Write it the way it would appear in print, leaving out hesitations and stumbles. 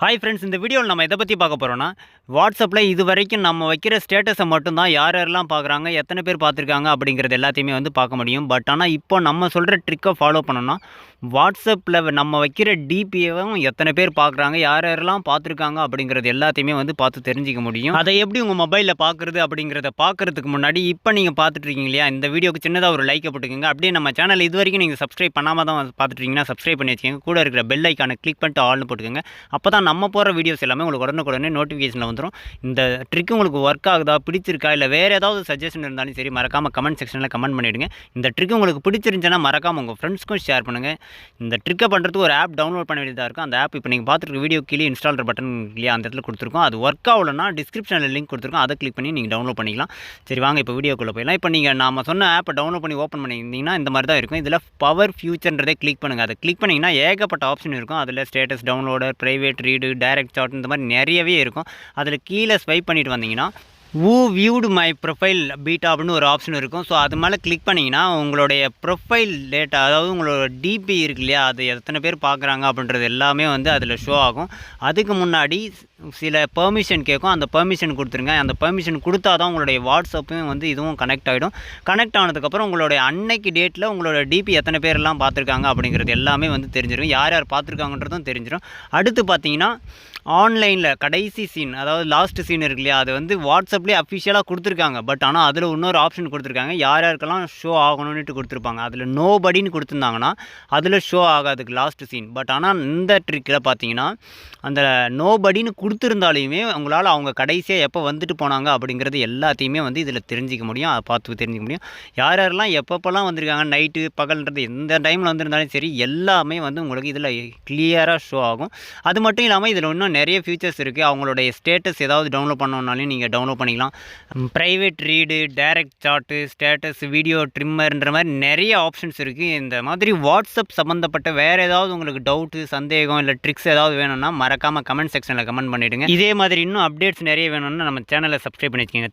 Hi friends, இந்த வீடியோவில் நம்ம எதை பற்றி பார்க்க போகிறோம்னா, வாட்ஸ்அப்பில் இது வரைக்கும் நம்ம வைக்கிற ஸ்டேட்டஸை மட்டும் தான் யார் யாரெல்லாம் பார்க்குறாங்க, எத்தனை பேர் பார்த்துருக்காங்க அப்படிங்கிறது எல்லாத்தையுமே வந்து பார்க்க முடியும். பட் ஆனால் இப்போ நம்ம சொல்கிற ட்ரிக்கை ஃபாலோ பண்ணோம்னா, வாட்ஸ்அப்பில் நம்ம வைக்கிற டிபியவும் எத்தனை பேர் பார்க்குறாங்க, யார் யாரெல்லாம் பார்த்துருக்காங்க அப்படிங்கிறது எல்லாத்தையுமே வந்து பார்த்து தெரிஞ்சிக்க முடியும். அதை எப்படி உங்கள் மொபைலில் பார்க்குறது அப்படிங்கிறத பார்க்குறதுக்கு முன்னாடி இப்போ நீங்கள் பார்த்துட்ருக்கீங்க இல்லையா, இந்த வீடியோக்கு சின்னதாக ஒரு லைக்கை போட்டுக்கோங்க. அப்படியே நம்ம சேனல் இது வரைக்கும் நீங்கள் சப்ஸ்கிரைப் பண்ணாமல் தான் பார்த்துட்ருக்கீங்கன்னா சப்ஸ்கிரைப் பண்ணி வச்சுக்கோங்க. கூட இருக்கிற பெல் ஐக்கானை கிளிக் பண்ணிட்டு ஆல்னு போட்டுக்கோங்க. அப்போ தான் நம்ம போகிற வீடியோஸ் எல்லாமே உங்களுக்கு உடனுக்குடனே நோட்டிஃபிகேஷனில் வந்துடும். இந்த ட்ரிக் உங்களுக்கு ஒர்க் ஆகுதா, பிடிச்சிருக்கா, இல்லை வேறு ஏதாவது சஜஷன் இருந்தாலும் சரி, மறக்காமல் கமெண்ட் செக்ஷனில் கமெண்ட் பண்ணிவிடுங்க. இந்த ட்ரிக் உங்களுக்கு பிடிச்சிருந்துச்சுன்னா மறக்காமல் உங்கள் ஃப்ரெண்ட்ஸ்க்கும் ஷேர் பண்ணுங்கள். இந்த ட்ரிக்கை பண்ணுறதுக்கு ஒரு ஆப் டவுன்லோட் பண்ண வேண்டியதாக இருக்கும். அந்த ஆப் இப்போ நீங்கள் பார்த்துருக்க வீடியோ கீழே இன்ஸ்டாலர் பட்டன் இல்லையா, அந்த இடத்துல கொடுத்துருக்கோம். அது ஒர்க் ஆகலைன்னா டிஸ்கிரிப்ஷனில் லிங்க் கொடுத்துருக்கோம், அதை கிளிக் பண்ணி நீங்கள் டவுன்லோட் பண்ணிக்கலாம். சரி வாங்க இப்போ வீடியோக்குள்ளே போயிடலாம். இப்போ நீங்கள் நாம் சொன்ன ஆப்பை டவுன்லோட் பண்ணி ஓப்பன் பண்ணியிருந்தீங்கன்னா இந்த மாதிரி தான் இருக்கும். இதில் பவர் ஃபியூச்சர்ன்றதை கிளிக் பண்ணுங்கள். அதை கிளிக் பண்ணிங்கன்னா ஏகப்பட்ட ஆப்ஷன் இருக்கும். அதில் status, downloader, private read, direct chat, இந்த மாதிரி நிறையவே இருக்கும். அதில் கீழே ஸ்வைப் பண்ணிட்டு வந்தீங்கன்னா வியூடு மை ப்ரொஃபைல் பீட்டா அப்படின்னு ஒரு ஆப்ஷன் இருக்கும். ஸோ அது மேலே கிளிக் பண்ணிங்கன்னா உங்களுடைய ப்ரொஃபைல் டேட்டா, அதாவது உங்களோட டிபி இருக்கு இல்லையா, அது எத்தனை பேர் பார்க்குறாங்க அப்படின்றது எல்லாமே வந்து அதில் ஷோ ஆகும். அதுக்கு முன்னாடி சில பெர்மிஷன் கேட்கும். அந்த பெர்மிஷன் கொடுத்துருங்க. அந்த பெர்மிஷன் கொடுத்தா தான் உங்களுடைய வாட்ஸ்அப்பும் வந்து இதுவும் கனெக்ட் ஆகிடும். கனெக்ட் ஆனதுக்கப்புறம் உங்களுடைய அன்னைக்கு டேட்டில் உங்களோட டிபி எத்தனை பேரெல்லாம் பார்த்துருக்காங்க அப்படிங்கிறது எல்லாமே வந்து தெரிஞ்சிடும். யார் யார் பார்த்துருக்காங்கன்றதும் தெரிஞ்சிடும். அடுத்து பார்த்தீங்கன்னா ஆன்லைனில் கடைசி சீன், அதாவது லாஸ்ட் சீன் இருக்கு இல்லையா, அது வந்து வாட்ஸ்அப்லேயே அஃபிஷியலாக கொடுத்துருக்காங்க. பட் ஆனால் அதில் இன்னொரு ஆப்ஷன் கொடுத்துருக்காங்க. யார் யாருக்கெல்லாம் ஷோ ஆகணும்னுட்டு கொடுத்துருப்பாங்க. அதில் நோபடின்னு கொடுத்துருந்தாங்கன்னா அதில் ஷோ ஆகாதுக்கு லாஸ்ட் சீன். பட் ஆனால் இந்த ட்ரிக்கில் பார்த்தீங்கன்னா அந்த நோபடின்னு கொடுத்துருந்தாலையுமே உங்களால் அவங்க கடைசியாக எப்போ வந்துட்டு போனாங்க அப்படிங்கிறது எல்லாத்தையுமே வந்து இதில் தெரிஞ்சிக்க முடியும். அதை பார்த்து தெரிஞ்சிக்க முடியும். யார் யாரெல்லாம் எப்பப்போல்லாம் வந்திருக்காங்க, நைட்டு பகல்ன்றது எந்த டைமில் வந்திருந்தாலும் சரி, எல்லாமே வந்து உங்களுக்கு இதில் கிளியராக ஷோ ஆகும். அது மட்டும் இல்லாமல் இதில் இன்னும் நிறைய ஃபீச்சர்ஸ் இருக்குது. அவங்களுடைய ஸ்டேட்டஸ் ஏதாவது டவுன்லோட் பண்ணணுன்னாலும் நீங்கள் டவுன்லோட் பண்ணிக்கலாம். Private read, direct chat, status, video ட்ரிம்மர்ன்ற மாதிரி நிறைய ஆப்ஷன்ஸ் இருக்குது. இந்த மாதிரி வாட்ஸ்அப் சம்மந்தப்பட்ட வேறு ஏதாவது உங்களுக்கு டவுட்டு, சந்தேகம் இல்லை ட்ரிக்ஸ் ஏதாவது வேணும்னா மறக்காமல் கமெண்ட் செக்ஷனில் கமெண்ட் பண்ணிவிடுங்க. இதே மாதிரி இன்னும் அப்டேட்ஸ் நிறைய வேணும்னா நம்ம சேனலை சப்ஸ்கிரைப் பண்ணி வச்சுக்கோங்க.